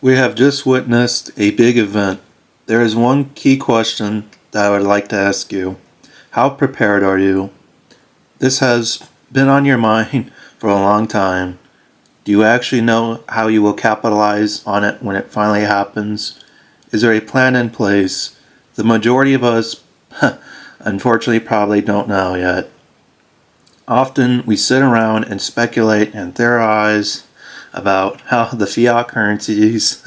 We have just witnessed a big event. There is one key question that I would like to ask you. How prepared are you? This has been on your mind for a long time. Do you actually know how you will capitalize on it when it finally happens? Is there a plan in place? The majority of us, unfortunately, probably don't know yet. Often we sit around and speculate and theorize about how the fiat currencies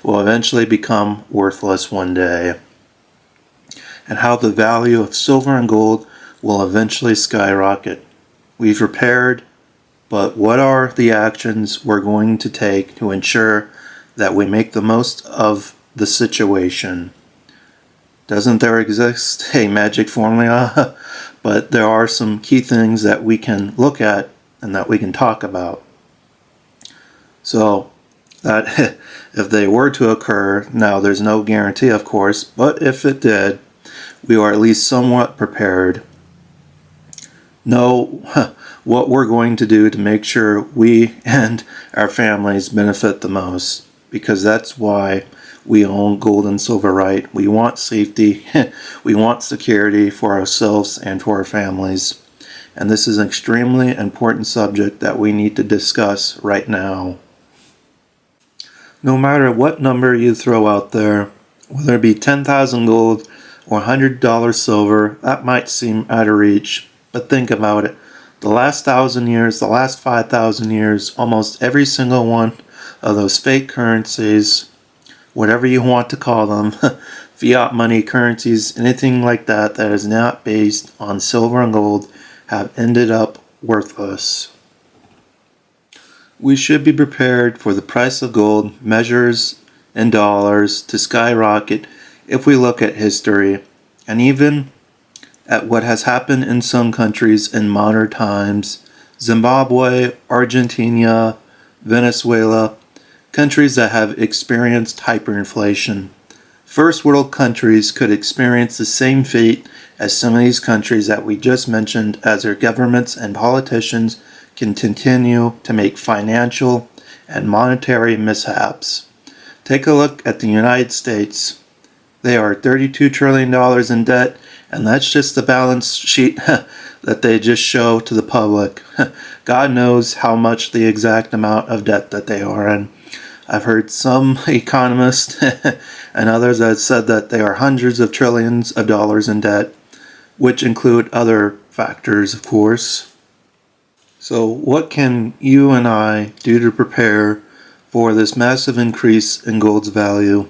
will eventually become worthless one day, and how the value of silver and gold will eventually skyrocket. We've prepared, but what are the actions we're going to take to ensure that we make the most of the situation? Doesn't there exist a magic formula? But there are some key things that we can look at and that we can talk about. So that if they were to occur, now there's no guarantee, of course, but if it did, we are at least somewhat prepared. Know what we're going to do to make sure we and our families benefit the most, because that's why we own gold and silver, right? We want safety, we want security for ourselves and for our families. And this is an extremely important subject that we need to discuss right now. No matter what number you throw out there, whether it be 10,000 gold or $100 silver, that might seem out of reach. But think about it. The last 1,000 years, the last 5,000 years, almost every single one of those fake currencies, whatever you want to call them, fiat money, currencies, anything like that that is not based on silver and gold, have ended up worthless. We should be prepared for the price of gold measures in dollars to skyrocket if we look at history, and even at what has happened in some countries in modern times. Zimbabwe, Argentina, Venezuela, countries that have experienced hyperinflation. First world countries could experience the same fate as some of these countries that we just mentioned, as their governments and politicians can continue to make financial and monetary mishaps. Take a look at the United States. They are $32 trillion in debt, and that's just the balance sheet that they just show to the public. God knows how much the exact amount of debt that they are in. I've heard some economists and others that said that they are hundreds of trillions of dollars in debt, which include other factors, of course. So what can you and I do to prepare for this massive increase in gold's value?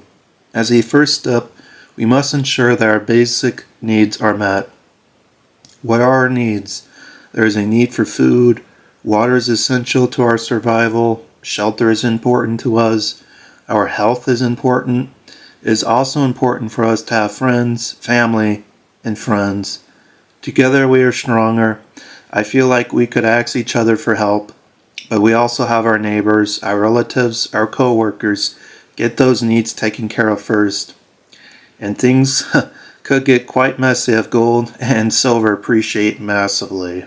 As a first step, we must ensure that our basic needs are met. What are our needs? There is a need for food. Water is essential to our survival. Shelter is important to us. Our health is important. It is also important for us to have friends, family, and friends. Together we are stronger. I feel like we could ask each other for help, but we also have our neighbors, our relatives, our co-workers. Get those needs taken care of first. And things could get quite messy if gold and silver appreciate massively.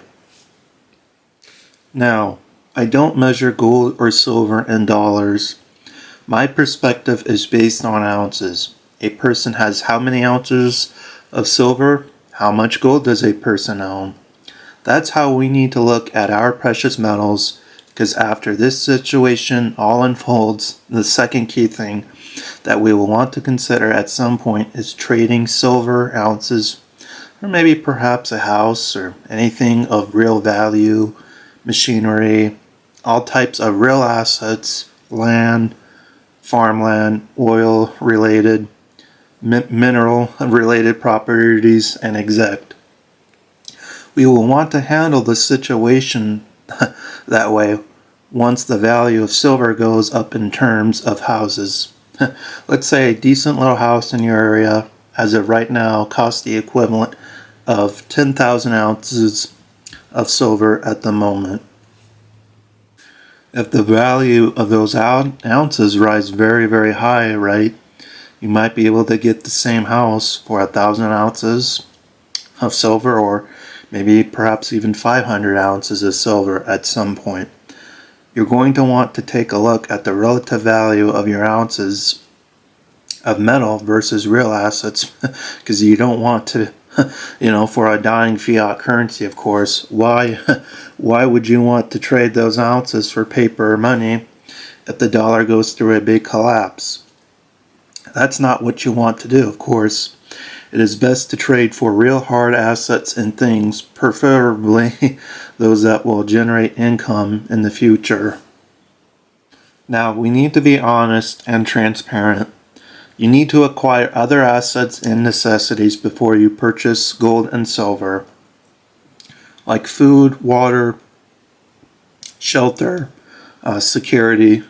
Now, I don't measure gold or silver in dollars. My perspective is based on ounces. A person has how many ounces of silver? How much gold does a person own? That's how we need to look at our precious metals, because after this situation all unfolds, the second key thing that we will want to consider at some point is trading silver ounces, or maybe perhaps a house or anything of real value, machinery, all types of real assets, land, farmland, oil-related, mineral-related properties, and exact. We will want to handle the situation that way once the value of silver goes up in terms of houses. Let's say a decent little house in your area, as of right now, costs the equivalent of 10,000 ounces of silver at the moment. If the value of those ounces rise very, very high, right, you might be able to get the same house for 1,000 ounces of silver, or maybe perhaps even 500 ounces of silver at some point. you're going to want to take a look at the relative value of your ounces of metal versus real assets, because you don't want to, for a dying fiat currency, of course. Why would you want to trade those ounces for paper or money if the dollar goes through a big collapse? That's not what you want to do, of course. It is best to trade for real hard assets and things, preferably those that will generate income in the future. Now, we need to be honest and transparent. You need to acquire other assets and necessities before you purchase gold and silver, like food, water, shelter, security.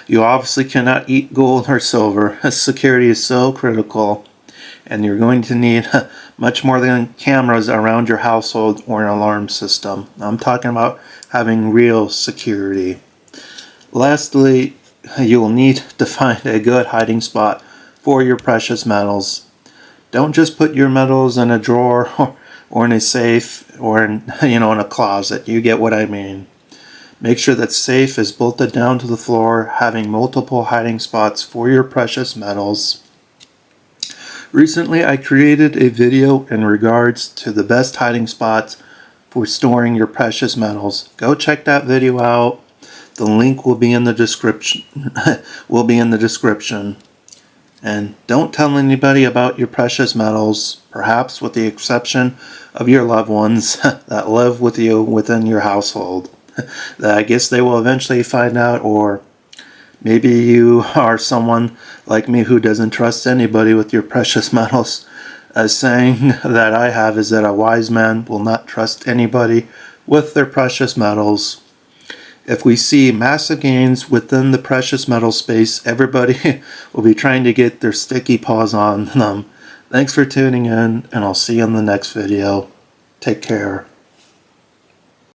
You obviously cannot eat gold or silver. Security is so critical, and you're going to need much more than cameras around your household or an alarm system. I'm talking about having real security. Lastly, you will need to find a good hiding spot for your precious metals. Don't just put your metals in a drawer or in a safe or in a closet. You get what I mean. Make sure that safe is bolted down to the floor, having multiple hiding spots for your precious metals. Recently, I created a video in regards to the best hiding spots for storing your precious metals. Go check that video out. The link will be in the description. And don't tell anybody about your precious metals, perhaps with the exception of your loved ones that live with you within your household. I guess they will eventually find out, or maybe you are someone like me who doesn't trust anybody with your precious metals. A saying that I have is that a wise man will not trust anybody with their precious metals. If we see massive gains within the precious metal space, everybody will be trying to get their sticky paws on them. Thanks for tuning in, and I'll see you in the next video. Take care.